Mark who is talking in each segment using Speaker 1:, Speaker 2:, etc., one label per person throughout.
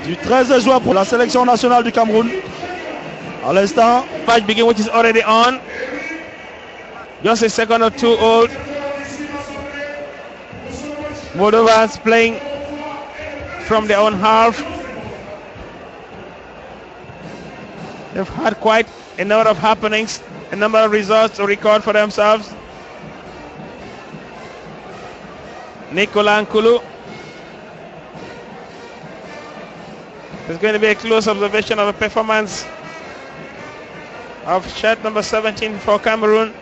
Speaker 1: du 13 juin pour la sélection nationale du Cameroun. À l'instant,
Speaker 2: match begin which is already on. Just a second or two old. Moldova is playing from their own half. They've had quite a number of happenings, a number of results to record for themselves. N.Calancea. There's going to be a close observation of the performance of shirt number 17 for Cameroon.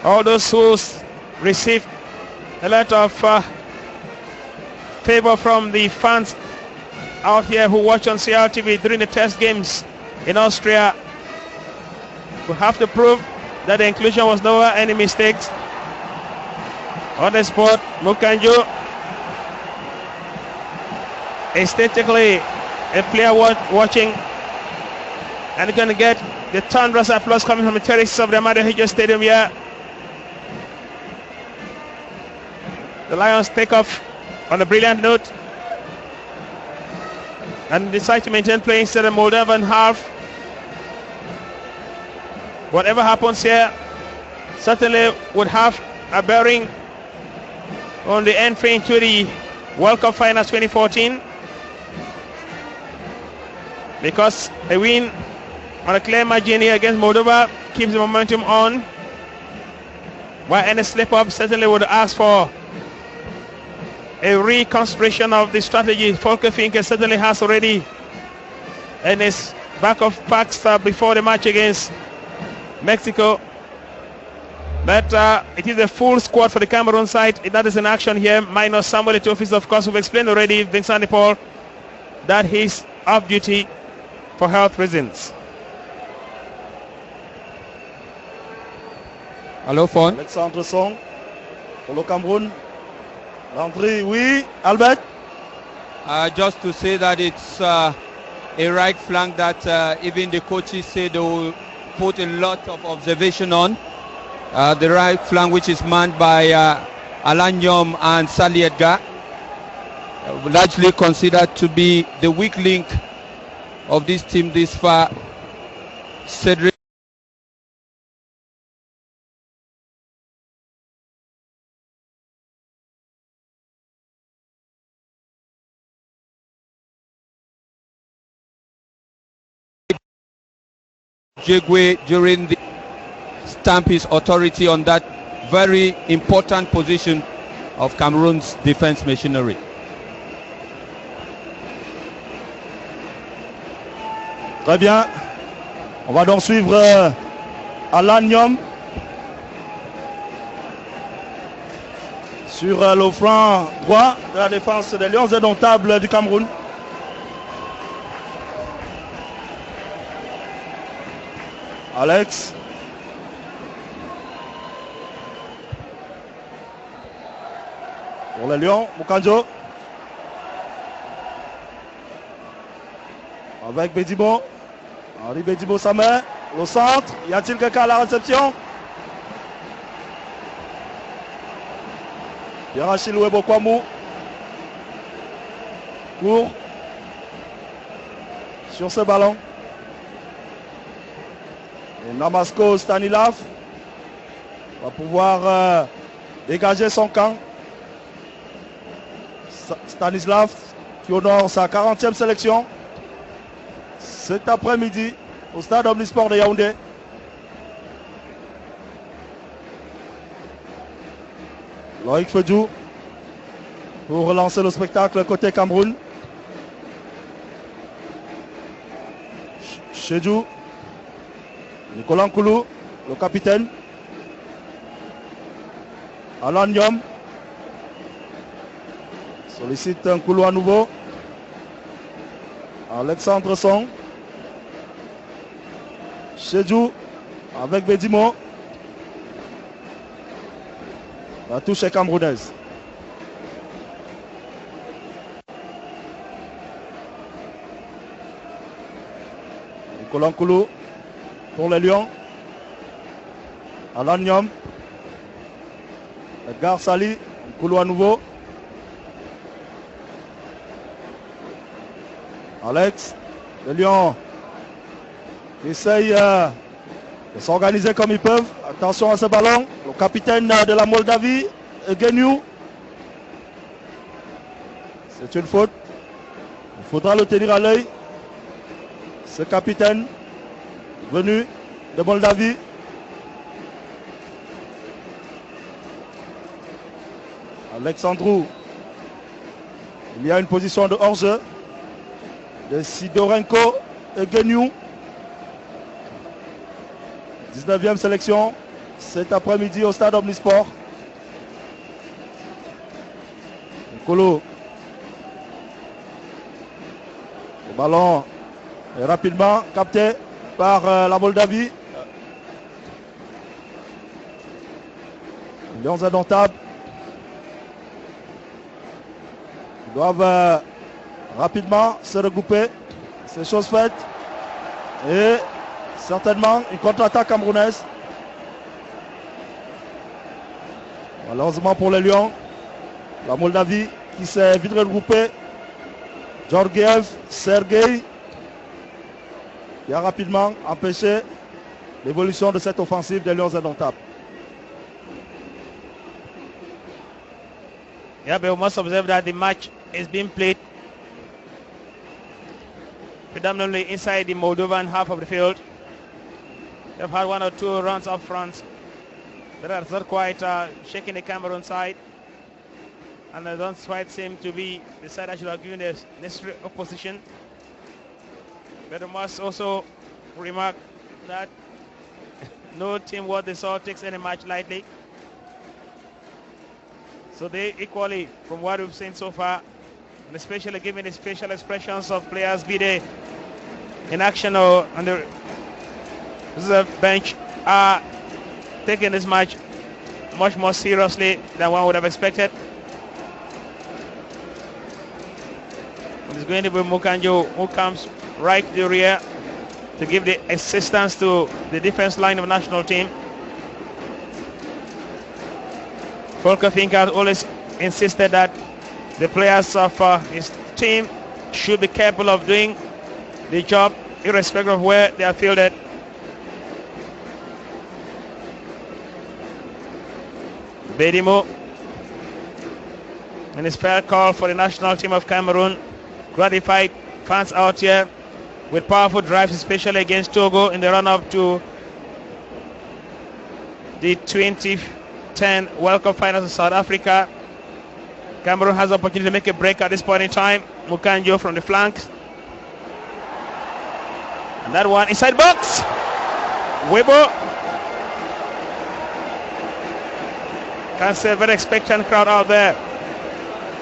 Speaker 2: All those who received a lot of favor from the fans out here who watch on CRTV during the test games in Austria will have to prove that the inclusion was never any mistakes. On the spot, Moukandjo, aesthetically a player watching, and you're going to get the thunderous applause coming from the terraces of the Chedjou Stadium here. The Lions take off on a brilliant note and decide to maintain play instead of Moldovan half. Whatever happens here certainly would have a bearing on the entry into the World Cup Finals 2014, because a win on a clear margin here against Moldova keeps the momentum on, while any slip-up certainly would ask for a reconsideration of the strategy. Volker Finke certainly has already in his back of packs before the match against Mexico. But it is a full squad for the Cameroon side. That is in action here, minus Samuel Eto'o. Of course, we've explained already, Vincent Paul, that he's off duty for health reasons.
Speaker 3: Hello, phone.
Speaker 1: Alexandre Song pour le Cameroun. L'entrée, oui, Albert.
Speaker 3: Just to say that it's a right flank that even the coaches say they will put a lot of observation on. The right flank, which is manned by Nyom and Salli Edgar, largely considered to be the weak link of this team this far. Cedric Chedjou during the stamp his authority on that very important position of Cameroon's defense machinery.
Speaker 1: Très bien. On va donc suivre Nyom sur le flanc droit de la défense des Lions indomptables du Cameroun. Alex. Pour les Lions, Moukandjo. Avec Bedimo. Henri Bedimo, sa main. Au centre. Y a-t-il quelqu'un à la réception? Pierre-Achille Webo Kwamou. Court. Sur ce ballon. Et St.Namașco Stanislav va pouvoir dégager son camp. Stanislav qui honore sa 40e sélection cet après-midi au stade Omnisport de Yaoundé. Loïc Fedsou pour relancer le spectacle côté Cameroun. Chedjou. N.Calancea, le capitaine. Nyom sollicite un couloir à nouveau. Alexandre Song. Chedjou avec Bedimo. La touche est camerounaise. N.Calancea pour les Lions. Nyom. Edgar Salli, Koulou à nouveau. Alex, les Lions essayent de s'organiser comme ils peuvent. Attention à ce ballon. Le capitaine de la Moldavie, Geniu. C'est une faute. Il faudra le tenir à l'œil. Ce capitaine venu de Moldavie. Alexandrou. Il y a une position de hors-jeu de Sidorenco et Geniu. 19e sélection cet après-midi au stade Omnisport. Kolo. Le ballon est rapidement capté par la Moldavie. Les Lions indomptables. Ils doivent rapidement se regrouper. C'est chose faite. Et certainement une contre-attaque camerounaise. Malheureusement pour les Lions, la Moldavie qui s'est vite regroupée. S.Gheorghiev, Sergei, qui a rapidement empêché l'évolution de cette offensive des Lions indomptables.
Speaker 2: Yeah, but we must observe that the match is being played predominantly inside the Moldovan half of the field. They've had one or two runs up front, but that's not quite shaking the Cameroon side, and they don't quite seem to be the side that should have given the necessary opposition. But we must also remark that no team worth the salt takes any match lightly. So they equally, from what we've seen so far, and especially given the special expressions of players, be they in action or on the reserve bench, are taking this match much more seriously than one would have expected. It's going to be Moukandjo who comes right to the rear to give the assistance to the defense line of the national team. Volker Fink has always insisted that the players of his team should be capable of doing the job irrespective of where they are fielded. Bedimo and his fair call for the national team of Cameroon. Gratified fans out here with powerful drives, especially against Togo in the run-up to the 2010 World Cup finals in South Africa. Cameroon has the opportunity to make a break at this point in time. Moukandjo from the flanks. And that one inside box. Webo. Can see a very expectant crowd out there,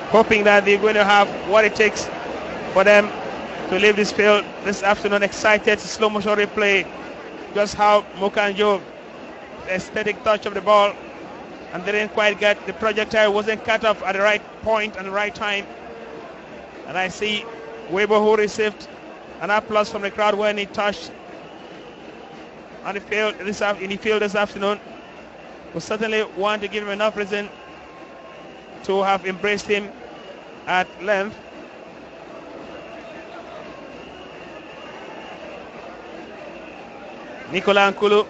Speaker 2: hoping that they're going to have what it takes for them to leave this field this afternoon. Excited to slow motion replay just how Moukandjo, the aesthetic touch of the ball, and they didn't quite get the projectile, wasn't cut off at the right point and the right time. And I see Webo, who received an applause from the crowd when he touched on the field this afternoon. We certainly want to give him enough reason to have embraced him at length. Nicolas Nkulu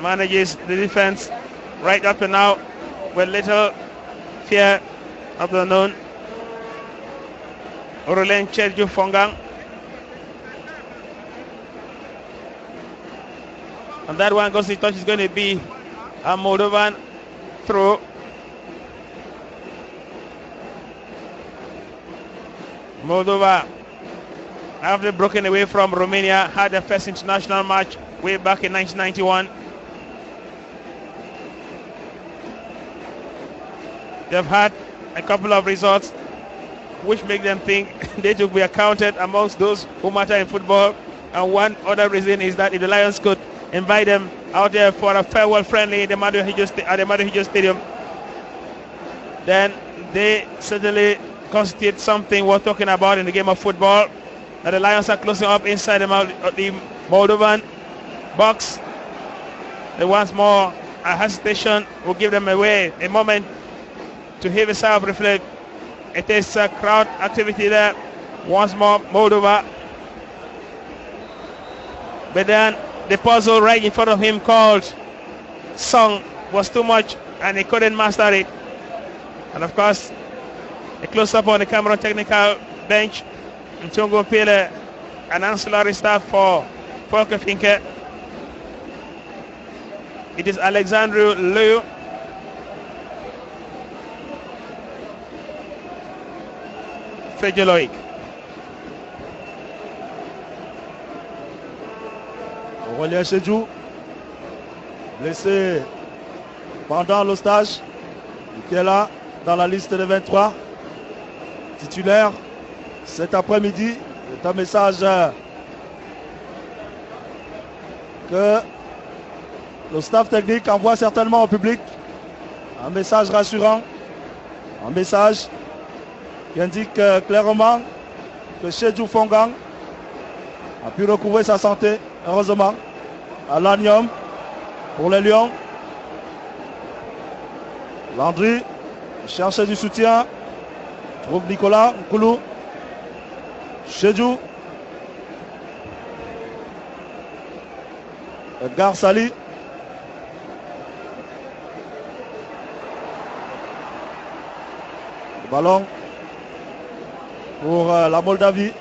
Speaker 2: manages the defense right up to now with little fear of the unknown. Aurelien Chedjou Fongang. And that one goes to touch is going to be a Moldovan throw. Moldova, after broken away from Romania, had their first international match way back in 1991. They've had a couple of results which make them think they should be accounted amongst those who matter in football. And one other reason is that if the Lions could invite them out there for a farewell friendly at the Mario Hidjo Stadium, then they certainly constitute something worth talking about in the game of football. Now the Lions are closing up inside the Moldovan box. They once more a hesitation will give them away. A moment to hear the sound, reflect. It is crowd activity there. Once more, Moldova. But then the puzzle right in front of him called Song was too much and he couldn't master it. And of course, a close-up on the Cameroon technical bench. Ntungo Pele, an ancillary staff for Volker Finke. It is A.Leu. Fedsou.
Speaker 1: Aurélien Chedjou, blessé pendant le stage, qui est là dans la liste des 23 titulaires cet après-midi. C'est un message que le staff technique envoie certainement au public. Un message rassurant, un message qui indique clairement que Chedjou Fongang a pu recouvrer sa santé, heureusement. À Nyom pour les Lions. Landry cherche du soutien. Trouve Nicolas Nkoulou. Chedjou. Edgar Salli. Le ballon pour la Moldavie.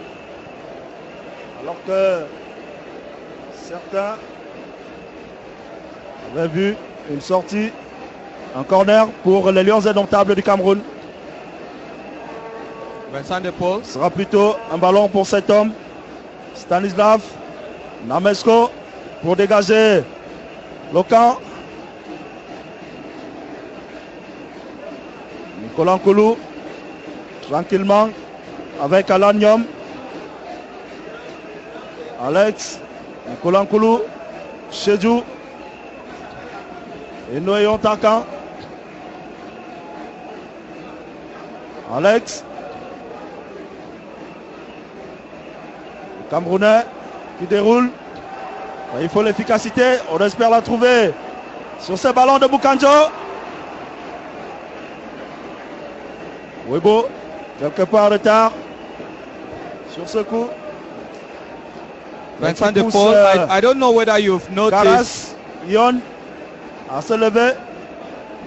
Speaker 1: Alors que certains avaient vu une sortie, un corner pour les Lions indomptables du Cameroun.
Speaker 3: Vincent de Paul.
Speaker 1: Ce sera plutôt un ballon pour cet homme, St.Namașco, pour dégager le camp. Nicolas Nkoulou, tranquillement, avec Nyom. Alex, Nicolas Nkoulou, Chedjou. Et Noyon Takan. Alex. Le Camerounais qui déroule. Il faut l'efficacité. On espère la trouver sur ce ballon de Moukandjo. Webo, quelque peu en retard sur ce coup.
Speaker 3: Vincent de Paul, I don't know whether you've noticed.
Speaker 1: Caras, Yon, à se lever.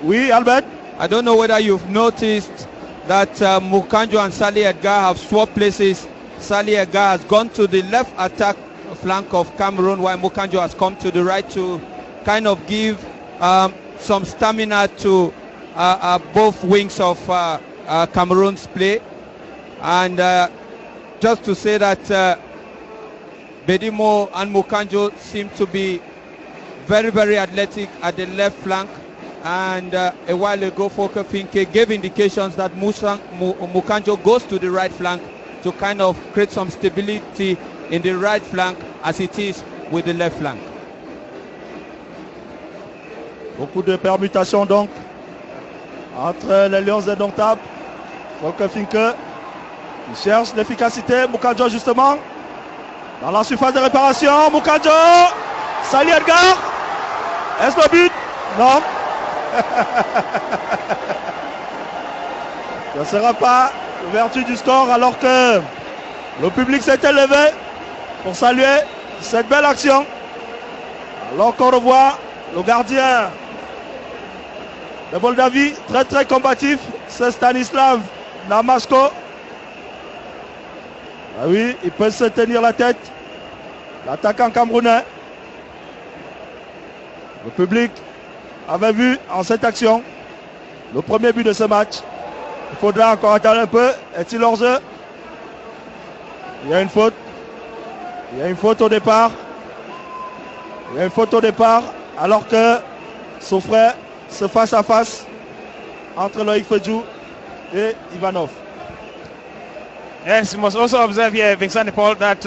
Speaker 1: Oui, Albert.
Speaker 3: I don't know whether you've noticed that Moukandjo and Salli Edgar have swapped places. Salli Edgar has gone to the left attack flank of Cameroon, while Moukandjo has come to the right to kind of give some stamina to both wings of Cameroon's play. And just to say that Bedimo and Moukandjo seem to be very, very athletic at the left flank. And a while ago, Volker Finke gave indications that Moukandjo goes to the right flank to kind of create some stability in the right flank as it is with the left flank.
Speaker 1: Beaucoup de permutations donc entre les Lions indomptables. Volker Finke, il cherche l'efficacité. Moukandjo justement dans la surface de réparation. Moukandjo, Salli Edgar. Est-ce le but? Non. Ce ne sera pas l'ouverture du score alors que le public s'est élevé pour saluer cette belle action. Alors qu'on revoit le gardien de Moldavie, très très combatif, c'est S.Namașco. Ah oui, il peut se tenir la tête. L'attaquant camerounais. Le public avait vu en cette action le premier but de ce match. Il faudra encore attendre un peu. Est-il hors jeu? Il y a une faute. Il y a une faute au départ. Il y a une faute au départ alors que s'offrait ce face-à-face entre Loïc Fedsou et V.Ivanov.
Speaker 2: Yes, you must also observe here, Vincent de Paul, that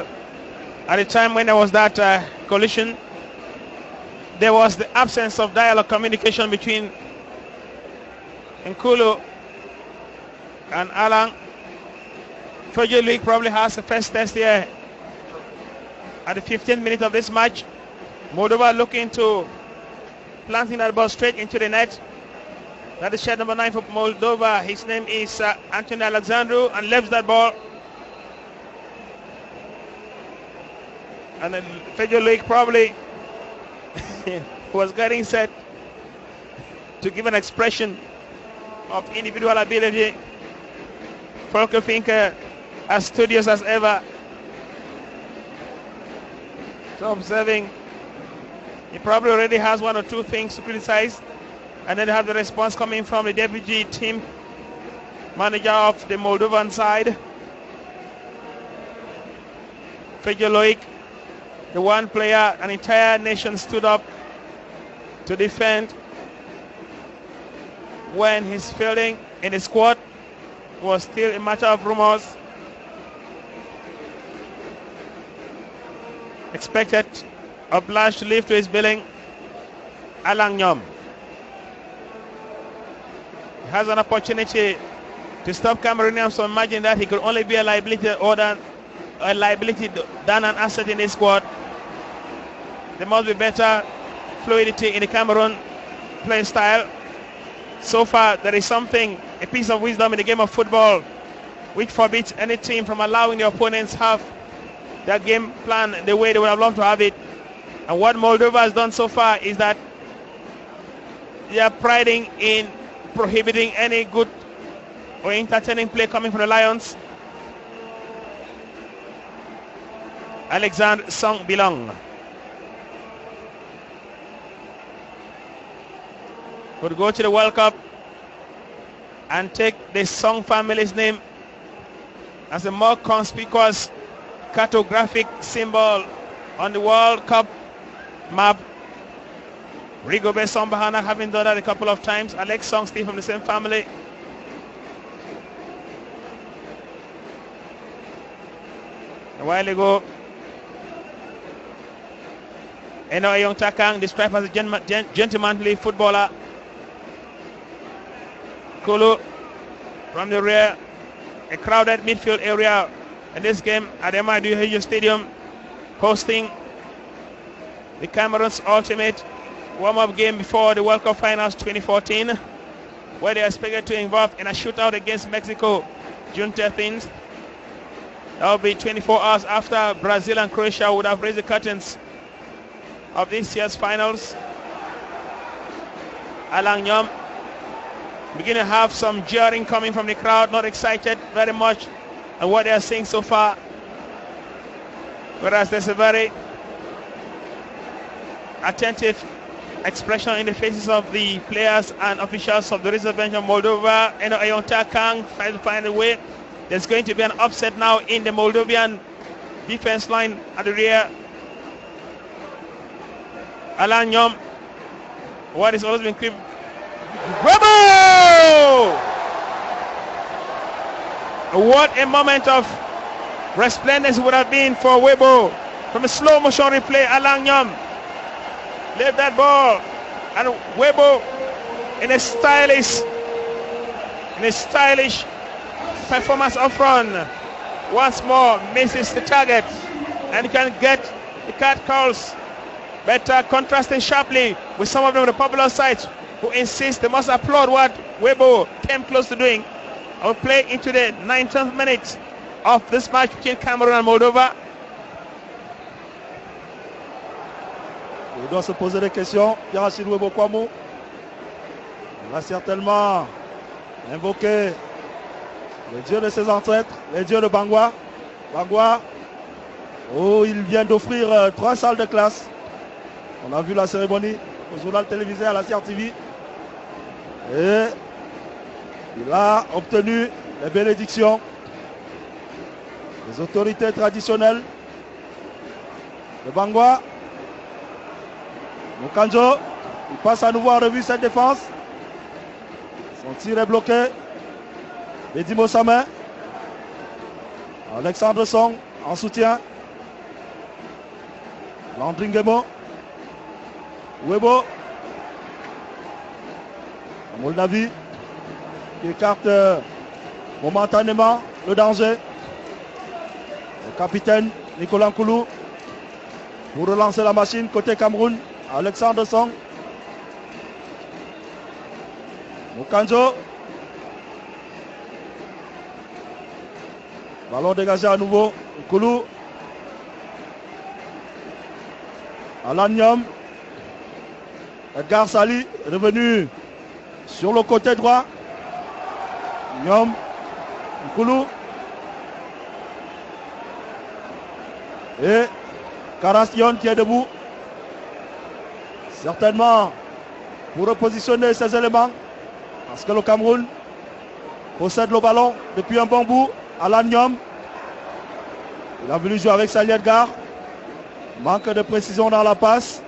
Speaker 2: at the time when there was that collision, there was the absence of dialogue communication between Nkoulou and Alan. Fedsou League probably has the first test here at the 15th minute of this match. Moldova looking to planting that ball straight into the net. That is shed number 9 for Moldova. His name is Anthony Alexandru, and left that ball. And then Fedsou probably was getting set to give an expression of individual ability. Volker Finke, as studious as ever. So observing, he probably already has one or two things to criticize, and then have the response coming from the deputy team manager of the Moldovan side. Fedsou, the one player, an entire nation stood up to defend when his fielding in the squad was still a matter of rumors. Expected, obliged to leave to his billing. Nyom has an opportunity to stop Cameroonians from imagining that he could only be a liability than an asset in his squad. There must be better fluidity in the Cameroon play style. So far, there is something, a piece of wisdom in the game of football, which forbids any team from allowing the opponents have their game plan the way they would have loved to have it. And what Moldova has done so far is that they are priding in prohibiting any good or entertaining play coming from the Lions. Alexander Song Bilong would go to the World Cup and take the Song family's name as a more conspicuous cartographic symbol on the World Cup map. Rigobert Song-Bahana having done that a couple of times. Alex Song still from the same family. A while ago, N.Calancea described as a gentlemanly footballer. Kulu from the rear, a crowded midfield area in this game at the M.Antoniuc Stadium, hosting the Cameroon's ultimate warm-up game before the World Cup Finals 2014, where they are expected to involve in a shootout against Mexico June 13th. That will be 24 hours after Brazil and Croatia would have raised the curtains of this year's finals. Nyom beginning to have some jeering coming from the crowd, not excited very much on what they are seeing so far. Whereas there's a very attentive expression in the faces of the players and officials of the reserve bench of Moldova. A.Antoniuc trying to find a way. There's going to be an upset now in the Moldovan defense line at the rear. Nyom, what is always been creeped. Webo! What a moment of resplendence it would have been for Webo. From a slow motion replay, Nyom left that ball, and Webo in a stylish performance up front once more misses the target, and you can get the card calls, but contrasting sharply with some of them on the popular sides who insist they must applaud what Webo came close to doing. I will play into the 19th minute of this match between Cameroon and Moldova.
Speaker 1: Il doit se poser des questions. Yarachid Webo Kwamo. Il va certainement invoquer les dieux de ses ancêtres, les dieux de Bangwa. Bangwa, oh, il vient d'offrir 3 salles de classe. On a vu la cérémonie au journal télévisé à la CRTV. Et il a obtenu les bénédictions des autorités traditionnelles de Bangwa. Moukandjo, il passe à nouveau en revue cette défense. Son tir est bloqué. Bedimo sa main. Alexandre Song en soutien. Landringemo. Webo. Moldavie qui écarte momentanément le danger. Le capitaine Nicolas Nkoulou pour relancer la machine côté Cameroun. Alexandre Song. Moukandjo. Ballon dégagé à nouveau. Koulou. Nyom. Edgar Salli revenu sur le côté droit. Nyom. Koulou. Et Karastion qui est debout. Certainement pour repositionner ses éléments. Parce que le Cameroun possède le ballon depuis un bon bout. Nyom. Il a voulu jouer avec Salli Edgar. Manque de précision dans la passe.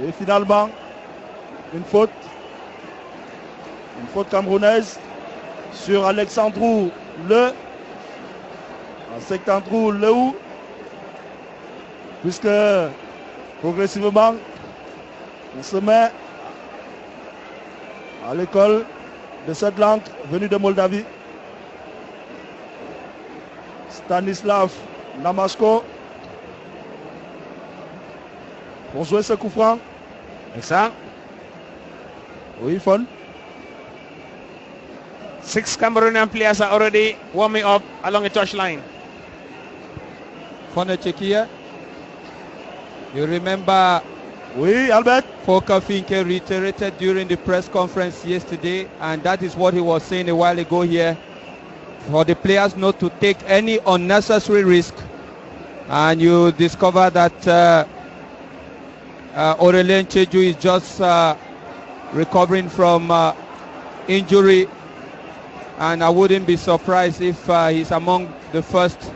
Speaker 1: Et finalement, une faute. Une faute camerounaise sur Alexandrou Le. Alexandrou Leu. Puisque progressivement, on se met à l'école de cette langue venue de Moldavie. S.Namașco pour jouer ce coup franc.
Speaker 2: Exact.
Speaker 1: Oui, fun.
Speaker 2: 6 Cameroonian players are already warming up along the touchline.
Speaker 3: For the Czechia, you remember
Speaker 1: Oui, Albert.
Speaker 3: Foka Finke reiterated during the press conference yesterday, and that is what he was saying a while ago here, for the players not to take any unnecessary risk. And you discover that Chedjou is just recovering from injury, and I wouldn't be surprised if he's among the first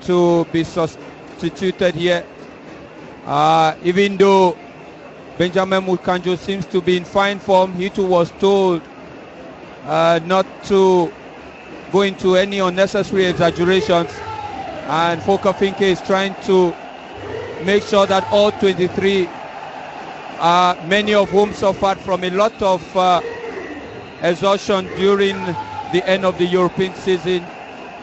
Speaker 3: to be substituted here. Even though Benjamin Moukandjo seems to be in fine form, he too was told not to go into any unnecessary exaggerations, and Foka Finke is trying to make sure that all 23, many of whom suffered from a lot of exhaustion during the end of the European season,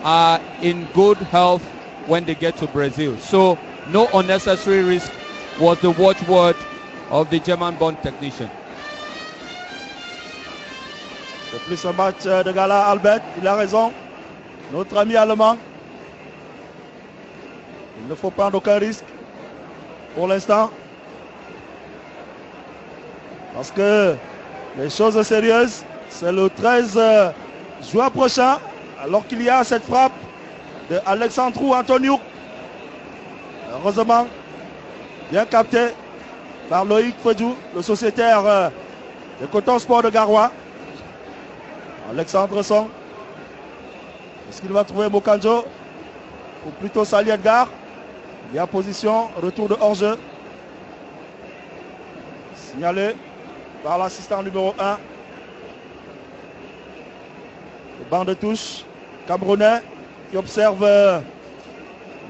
Speaker 3: are in good health when they get to Brazil. So no unnecessary risk was the watchword of the German-born technician.
Speaker 1: C'est plus un match de gala, Albert. Il a raison. Notre ami allemand. Il ne faut prendre aucun risque pour l'instant. Parce que les choses sérieuses, c'est le 13 juin prochain, alors qu'il y a cette frappe de A.Antoniuc. Heureusement, bien capté par Fedsou, le sociétaire de Coton Sport de Garoua. A.Song. Est-ce qu'il va trouver Moukandjo ou plutôt Salli Edgar? Il y a position, retour de hors-jeu. Signalé par l'assistant numéro 1. Le banc de touche camerounais qui observe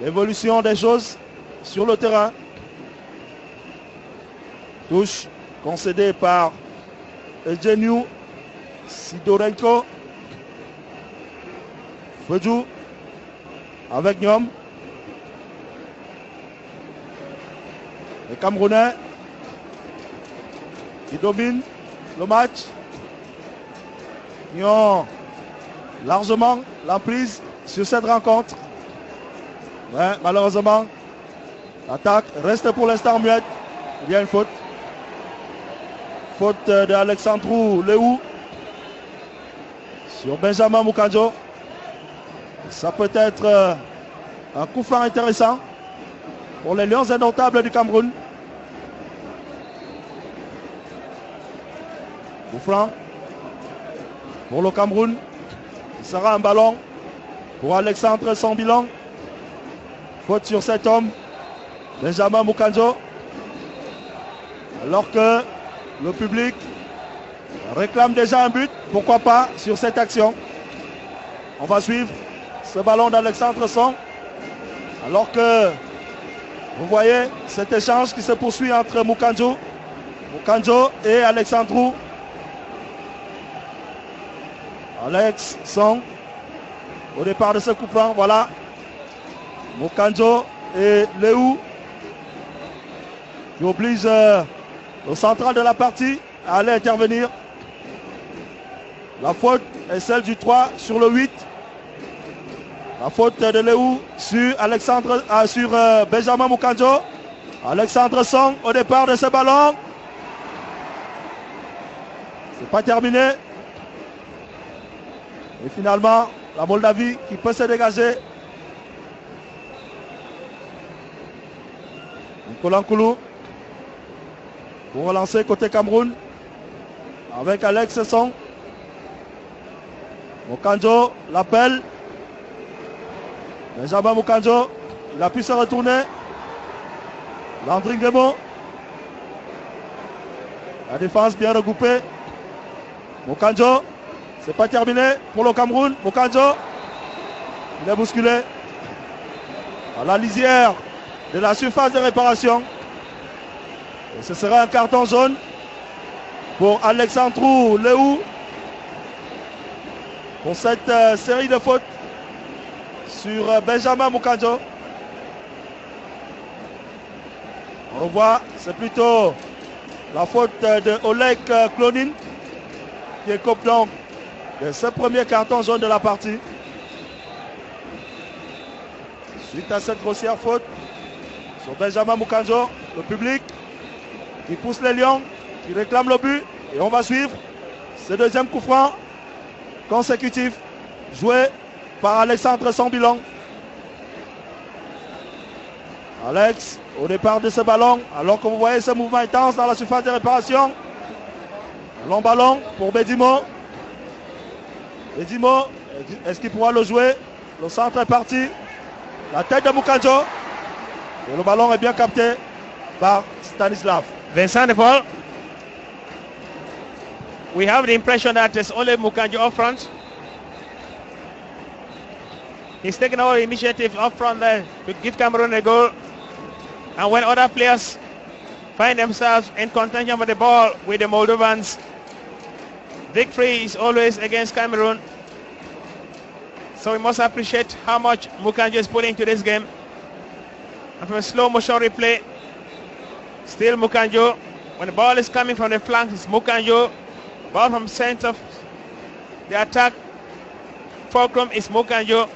Speaker 1: l'évolution des choses sur le terrain. Touche concédée par Chedjou, Sidorenco. Fedsou avec Nyom. Les Camerounais qui dominent le match. Ils ont largement l'emprise sur cette rencontre. Ouais, malheureusement, l'attaque reste pour l'instant muette. Il y a une faute. Faute de Alexandrou Leu sur Benjamin Moukandjo. Ça peut être un coup franc intéressant pour les Lions indomptables du Cameroun. Coup franc pour le Cameroun. Ce sera un ballon pour Alexandre Sambilan. Faute sur cet homme, Benjamin Moukandjo. Alors que le public réclame déjà un but, pourquoi pas sur cette action. On va suivre ce ballon d'Alexandre Song. Alors que vous voyez cet échange qui se poursuit entre Moukandjo et Alexandrou. A.Song au départ de ce coup franc, voilà. Moukandjo et Leu qui oblige le central de la partie à aller intervenir. La faute est celle du 3 sur le 8. La faute de Léou sur Benjamin Moukandjo. Alexandre Song au départ de ce ballon. C'est pas terminé. Et finalement, la Moldavie qui peut se dégager. Nkolankoulou pour relancer côté Cameroun avec Alex Song. Moukandjo l'appelle. Benjamin Moukandjo, il a pu se retourner. Landringemo. La défense bien regroupée. Moukandjo, c'est pas terminé pour le Cameroun. Moukandjo, il est bousculé à la lisière de la surface de réparation. Et ce sera un carton jaune pour Alexandre Léou pour cette série de fautes sur Benjamin Moukandjo. On voit, c'est plutôt la faute de Oleg Clonin qui est donc de ce premier carton jaune de la partie. Suite à cette grossière faute sur Benjamin Moukandjo, le public qui pousse les Lions, qui réclame le but. Et on va suivre ce deuxième coup franc consécutif joué par Alexandre Sambilon. Alex au départ de ce ballon, alors que vous voyez ce mouvement intense dans la surface de réparation. Un long ballon pour Bedimo. Bedimo, est-ce qu'il pourra le jouer? Le centre est parti. La tête de Moukandjo. Et le ballon est bien capté par Stanislav.
Speaker 2: Vincent de Paul. We have the impression that it's only Moukandjo up front. He's taken our initiative up front there to give Cameroon a goal. And when other players find themselves in contention for the ball with the Moldovans, victory is always against Cameroon. So we must appreciate how much Moukandjo is putting into this game. And from a slow motion replay, still Moukandjo. When the ball is coming from the flanks, it's Moukandjo. Ball from center of the attack, fulcrum is Moukandjo.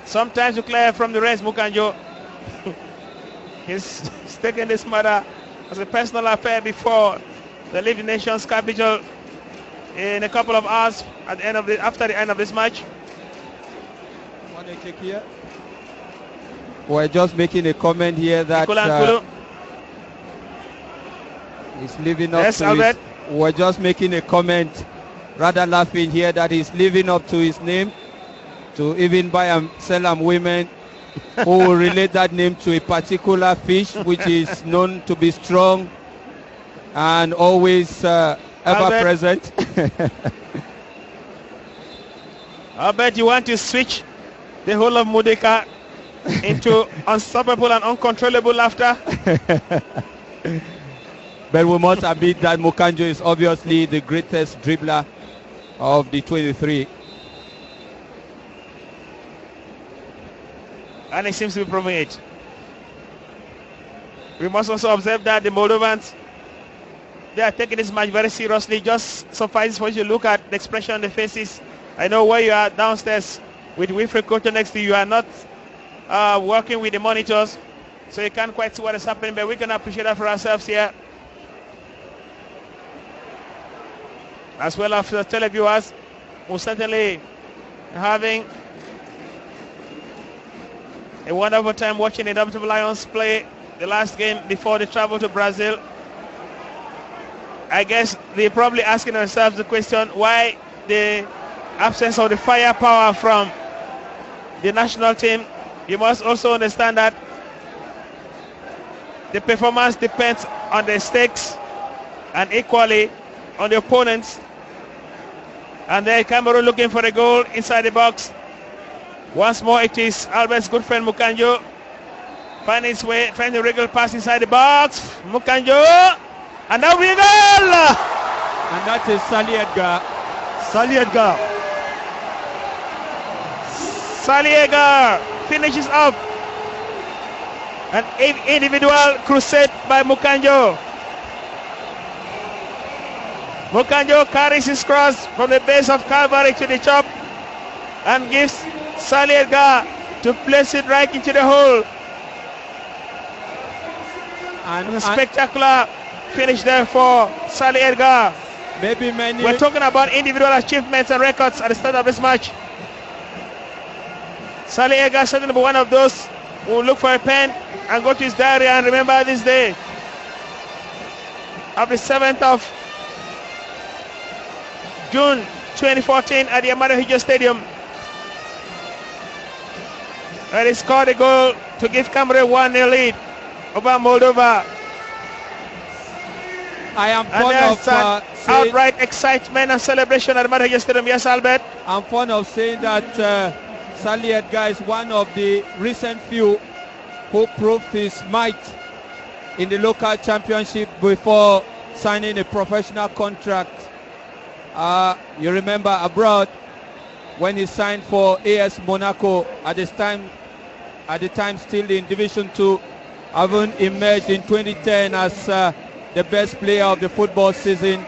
Speaker 2: Sometimes you clear from the rest, Moukandjo. He's taken this matter as a personal affair before the League Nations capital in a couple of hours at the end of after the end of this match.
Speaker 3: We're just making a comment here that he's living up to
Speaker 2: Albert.
Speaker 3: we're just making a comment, rather laughing here, that he's living up to his name, to even buy and sell women who will relate that name to a particular fish which is known to be strong and always ever present.
Speaker 2: I bet you want to switch the whole of Mudeka into unstoppable and uncontrollable laughter.
Speaker 3: But we must admit that Moukandjo is obviously the greatest dribbler of the 23.
Speaker 2: And he seems to be proving it. We must also observe that the Moldovans, they are taking this match very seriously. Just suffice for you to look at the expression on the faces. I know where you are downstairs with V.Ivanov next to you, are not working with the monitors, so you can't quite see what is happening, but we can appreciate that for ourselves here. As well as the televiewers who certainly having a wonderful time watching the W Lions play the last game before they travel to Brazil. I guess they're probably asking themselves the question, why the absence of the firepower from the national team. You must also understand that the performance depends on the stakes and equally on the opponents. And then Cameroon looking for a goal inside the box. Once more it is Albert's good friend Moukandjo finding his way, finding the regular pass inside the box. Moukandjo, and now we goal!
Speaker 3: And that is Salli Edgar.
Speaker 1: Salli Edgar.
Speaker 2: Salli Edgar finishes up. An individual crusade by Moukandjo. Moukandjo carries his cross from the base of Calvary to the top and gives Salli Edgar to place it right into the hole. And a spectacular finish there for Salli Edgar.
Speaker 3: Maybe many.
Speaker 2: We're talking about individual achievements and records at the start of this match. Salli Edgar certainly one of those who will look for a pen and go to his diary and remember this day of the 7th of June 2014 at the A.Antoniuc Stadium, where he scored a goal to give Cameroon 1-0 lead over Moldova.
Speaker 3: I am fond of
Speaker 2: outright excitement and celebration at the A.Antoniuc Stadium. Yes, Albert?
Speaker 3: I'm fond of saying that Salli Edgar is one of the recent few who proved his might in the local championship before signing a professional contract. You remember abroad when he signed for AS Monaco at the time still in Division 2, having emerged in 2010 as the best player of the football season,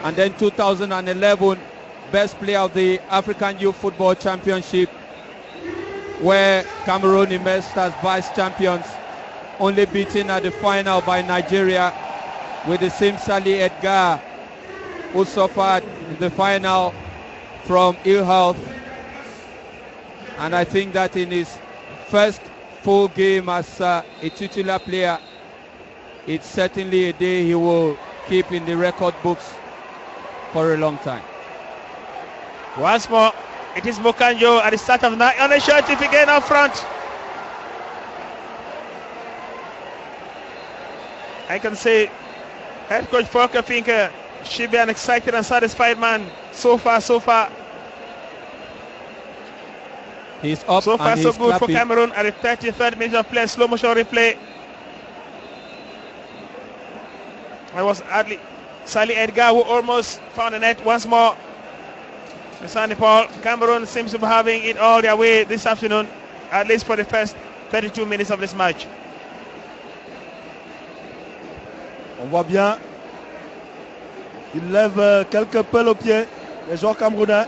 Speaker 3: and then 2011 best player of the African Youth Football Championship, where Cameroon emerged as vice champions, only beaten at the final by Nigeria, with the same Salli Edgar who suffered in the final from ill health. And I think that in his first full game as a titular player, it's certainly a day he will keep in the record books for a long time.
Speaker 2: Once more, it is Moukandjo at the start of the night on a shot if again up front. I can say head coach Volker Finke should be an excited and satisfied man so far.
Speaker 3: He's up
Speaker 2: so far
Speaker 3: and
Speaker 2: so
Speaker 3: he's
Speaker 2: good
Speaker 3: clapping.
Speaker 2: for Cameroon at the 33rd minute of play. Slow motion replay. It was Salli Edgar who almost found the net once more. Mr. Paul, Cameroon seems to be having it all their way this afternoon, at least for the first 32 minutes of this match.
Speaker 1: On voit bien qu'ils lèvent quelque peu le pied, les joueurs camerounais.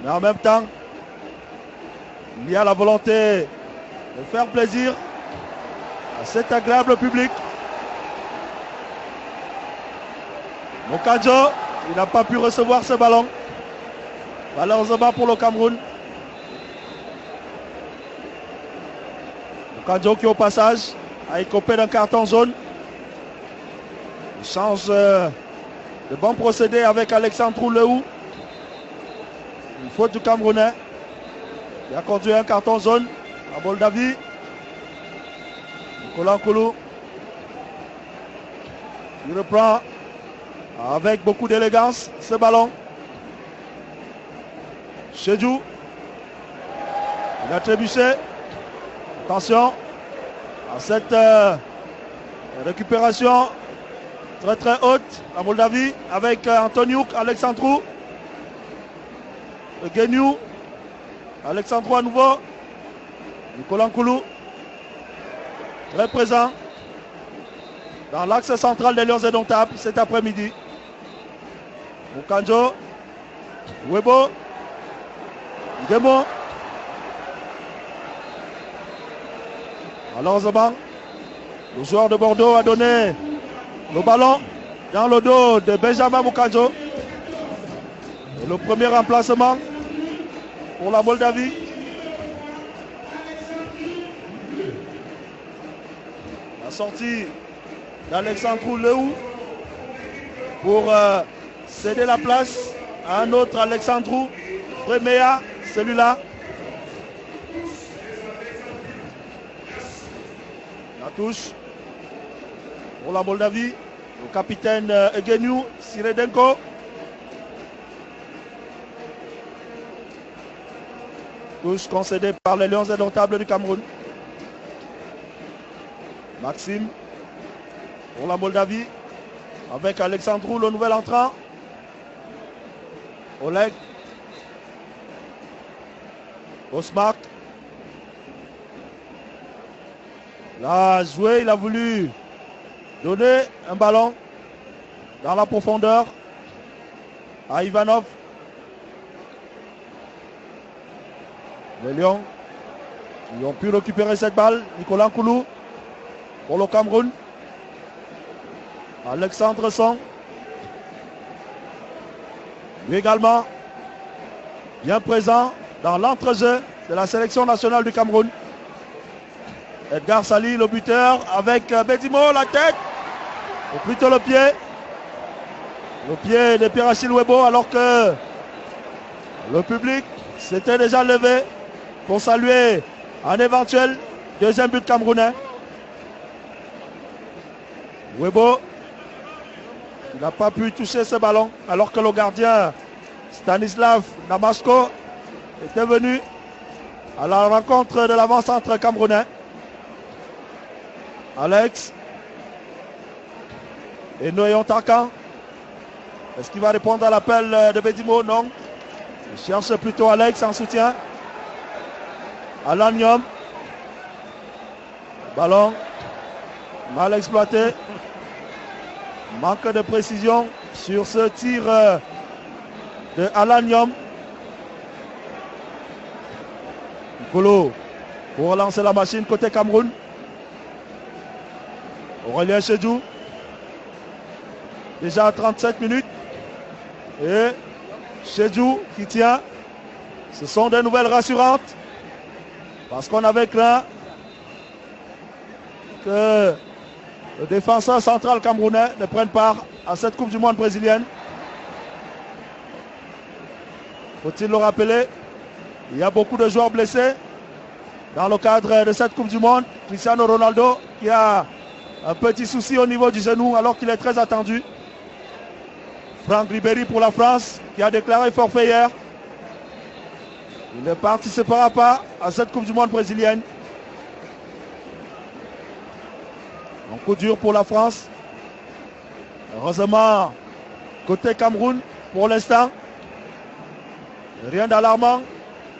Speaker 1: Mais en même temps, il y a la volonté de faire plaisir à cet agréable public. Moukandjo, il n'a pas pu recevoir ce ballon. Malheureusement pour le Cameroun. Moukandjo qui au passage a écopé d'un carton jaune. Il change de bon procédé avec A.Leu. Une faute du Camerounais qui a conduit un carton jaune à Moldavie. N.Calancea il reprend avec beaucoup d'élégance ce ballon. Chedjou, il a trébuché. Attention à cette récupération très très haute à Moldavie avec A.Antoniuc, Alexandrou, Geniu, Alexandrou à nouveau, N.Calancea très présent dans l'axe central des Lions indomptables cet après-midi. Moukandjo, Webo, Bedimo. Malheureusement, le joueur de Bordeaux a donné le ballon dans le dos de Benjamin Moukandjo. Et le premier remplacement pour la Moldavie. La sortie d'A.Leu pour céder la place à un autre Alexandrou. Vremea, celui-là. La touche pour la Moldavie. Le capitaine Geniu, Sidorenco. Touche concédée par les Lions indomptables du Cameroun. Maxime pour la Moldavie. Avec Alexandrou, le nouvel entrant. Oleg. Posmac. Il a joué, il a voulu donner un ballon dans la profondeur. A.Ivanov. Les Lions qui ont pu récupérer cette balle. Nicolas Nkoulou pour le Cameroun. Alexandre Song. Lui également bien présent dans l'entrejeu de la sélection nationale du Cameroun. Edgar Salli, le buteur, avec Bedimo, la tête, ou plutôt le pied. Le pied de Pierre-Achille Webo, alors que le public s'était déjà levé pour saluer un éventuel deuxième but camerounais. Webo n'a pas pu toucher ce ballon, alors que le gardien S.Namașco était venu à la rencontre de l'avant-centre camerounais. Alex et M.Țurcan. Est-ce qu'il va répondre à l'appel de Bedimo? Non. Il cherche plutôt Alex en soutien. Nyom. Ballon mal exploité. Manque de précision sur ce tir de Nyom. Nkolo pour relancer la machine côté Cameroun. Aurélien Chedjou. Déjà à 37 minutes. Et Chedjou qui tient. Ce sont des nouvelles rassurantes. Parce qu'on avait craint que le défenseur central camerounais ne prenne part à cette Coupe du Monde brésilienne. Faut-il le rappeler? Il y a beaucoup de joueurs blessés dans le cadre de cette Coupe du Monde. Cristiano Ronaldo qui a un petit souci au niveau du genou alors qu'il est très attendu. Franck Ribéry pour la France qui a déclaré forfait hier. Il ne participera pas à cette Coupe du Monde brésilienne. Un coup dur pour la France. Heureusement, côté Cameroun, pour l'instant, rien d'alarmant.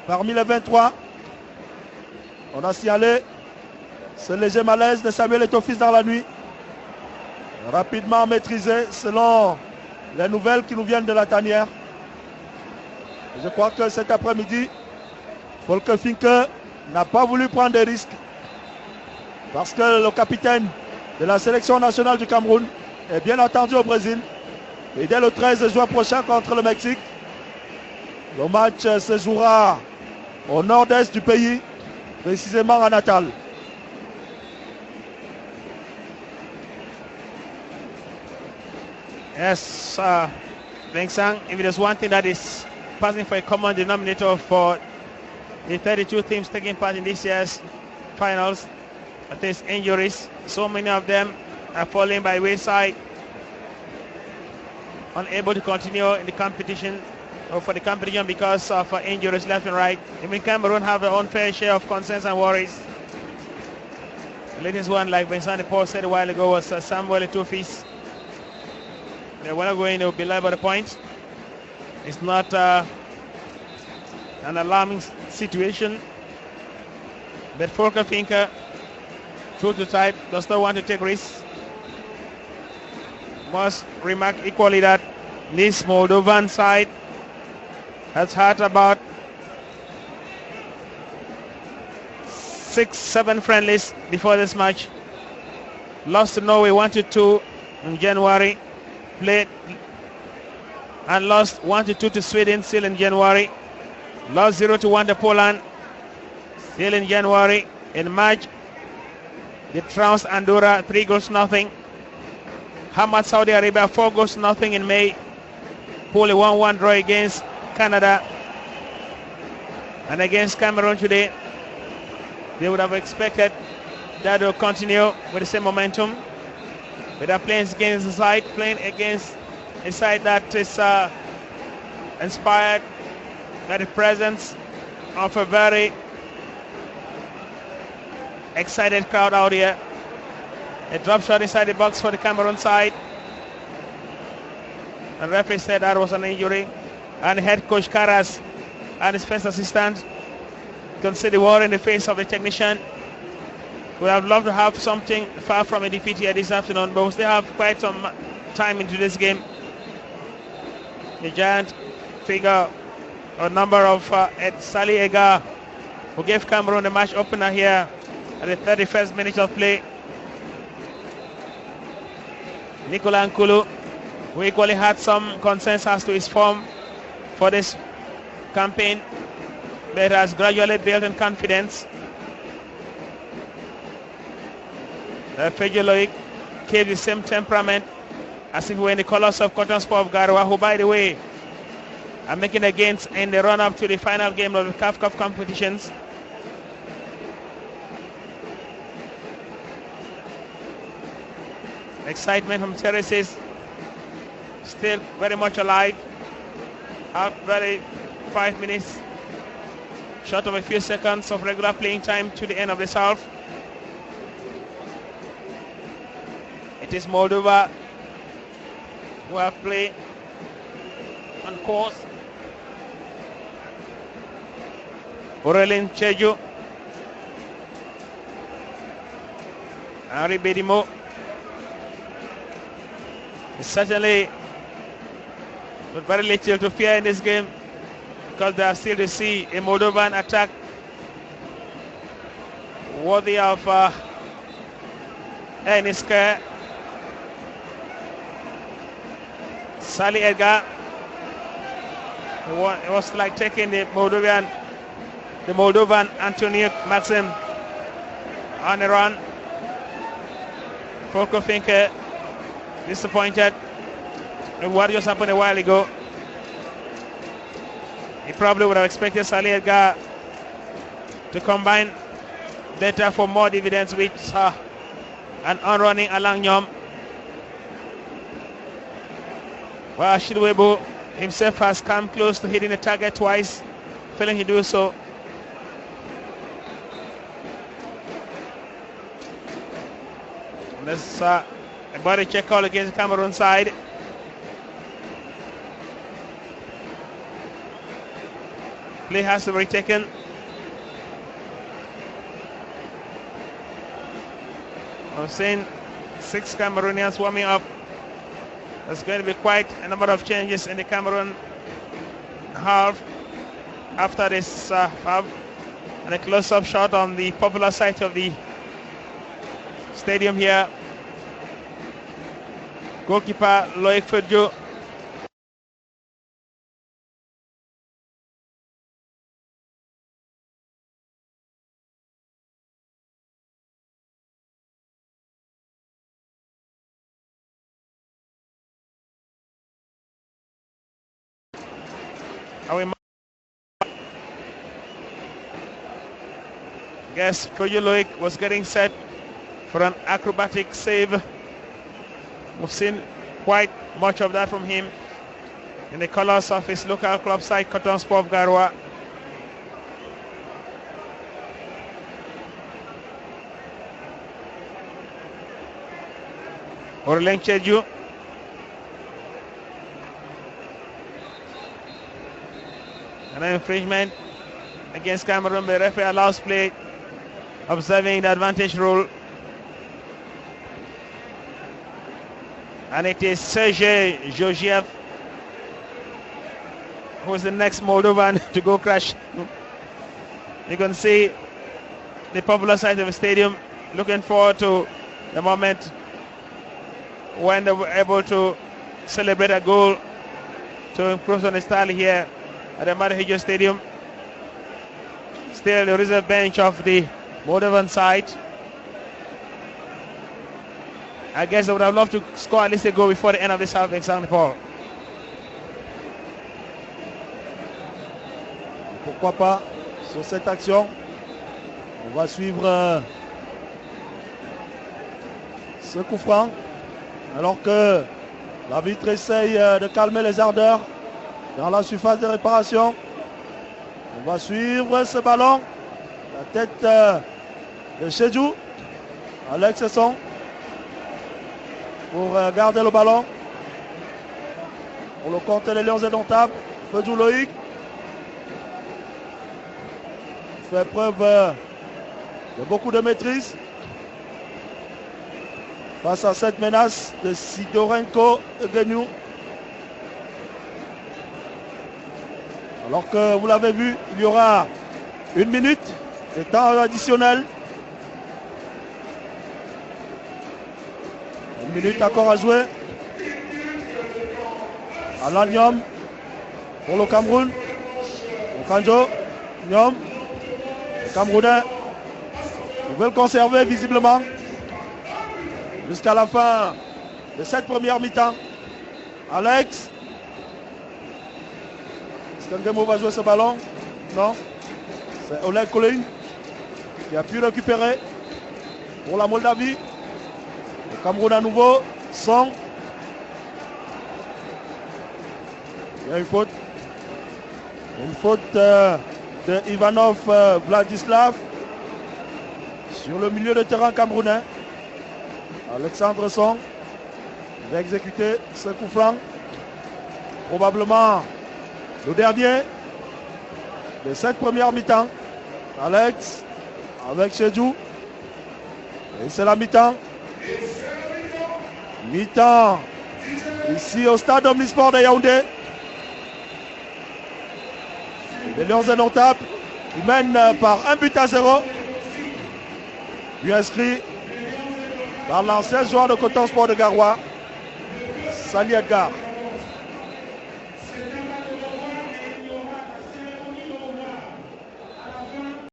Speaker 1: Parmi les 23, on a signalé ce léger malaise de Samuel Eto'o dans la nuit. Rapidement maîtrisé selon les nouvelles qui nous viennent de la tanière. Je crois que cet après-midi, Volker Finke n'a pas voulu prendre des risques parce que le capitaine de la sélection nationale du Cameroun est bien attendu au Brésil. Et dès le 13 juin prochain contre le Mexique, le match se jouera au nord-est du pays, précisément à Natal.
Speaker 2: Yes, Vincent, if there's one thing that is passing for a common denominator for the 32 teams taking part in this year's finals, that is injuries. So many of them are falling by wayside, unable to continue in the competition or for the competition because of injuries left and right. Even Cameroon have their own fair share of concerns and worries. The latest one, like Vincent Paul said a while ago, was Samuel Eto'o. We're not going to belabor the point. It's not an alarming situation. But Volker Finke, true to type, does not want to take risks. Must remark equally that this Moldovan side has had about 6-7 friendlies before this match. Lost to Norway 1-2 in January. Played and lost 1-2 to Sweden still in January. Lost 0-1 to Poland still in January. In March, they trounced Andorra 3-0. Hamad Saudi Arabia 4-0 in May. Poorly 1-1 draw against Canada. And against Cameroon today, they would have expected that to continue with the same momentum. But they're playing against a side, that is inspired by the presence of a very excited crowd out here. A drop shot inside the box for the Cameroon side. The referee said that was an injury. And head coach Karas and his first assistant can see the war in the face of the technician. We would have loved to have something far from a defeat here this afternoon, but we still have quite some time into this game. The giant figure or number of Salli Ega, who gave Cameroon the match opener here at the 31st minute of play. Nicolas Nkulu, who equally had some concerns as to his form for this campaign, but has gradually built in confidence. Fedsou gave the same temperament as if we were in the colours of Cotton Sport of Garoua, who, by the way, are making a gains in the run-up to the final game of the CAF Cup competitions. Excitement from terraces still very much alive. Very 5 minutes short of a few seconds of regular playing time to the end of this half. It is Moldova who have played on course. Chedjou, Henri Bedimo. Certainly with very little to fear in this game, because they are still to see a Moldovan attack worthy of any scare. Salli Ega, it was like taking the Moldovan A.Antoniuc Maxim on the run. Volker Finke disappointed with what just happened a while ago. He probably would have expected Salli Ega to combine better for more dividends with an on-running along Nyom. Well, Webo himself has come close to hitting the target twice, failing to do so. And there's a body check call against the Cameroon side. Play has to be taken. I'm seeing 6 Cameroonians warming up. There's going to be quite a number of changes in the Cameroon half after this half. And a close-up shot on the popular site of the stadium here. Goalkeeper Loic Fedsou. I guess Fedsou was getting set for an acrobatic save. We've seen quite much of that from him in the colours of his local club side, Cotton Sport of Garoua. Chedjou. An infringement against Cameroon. The referee allows play, observing the advantage rule. And it is S.Gheorghiev who is the next Moldovan to go crash. You can see the popular side of the stadium looking forward to the moment when they were able to celebrate a goal to improve on the style here at the Chedjou Stadium. Still the reserve bench of the Moldovan side. I guess I would have loved to score at least a goal before the end of this half, exactly, Paul.
Speaker 1: Pourquoi pas sur cette action. On va suivre ce coup franc alors que l'arbitre essaye de calmer les ardeurs dans la surface de réparation. On va suivre ce ballon. La tête de Chedjou. A.Leu pour garder le ballon. Pour le compte des Lions indomptables. Fedsou Loïc fait preuve de beaucoup de maîtrise. face à cette menace de Sidorenco Gednou. Alors que vous l'avez vu, il y aura 1 minute de temps additionnel. 1 minute encore à jouer. Alors Nyom pour le Cameroun. Moukandjo, Nyom. Les Camerounais veulent conserver visiblement jusqu'à la fin de cette première mi-temps. Alex. S.Gheorghiev va jouer ce ballon. Non. C'est A.Leu Clonin qui a pu récupérer pour la Moldavie. Le Cameroun à nouveau. A.Song. Il y a une faute. Une faute de V.Ivanov Vladislav sur le milieu de terrain camerounais. Alexandre A.Song va exécuter ce coup franc. Probablement le dernier de cette première mi-temps. Alex avec Chedjou. Et c'est la mi-temps. Mi-temps ici au stade Omnisport de Yaoundé. Les Lions indomptables qui mènent par 1-0. Lui inscrit par l'ancien joueur de Coton Sport de Garoua, Salli Edgar.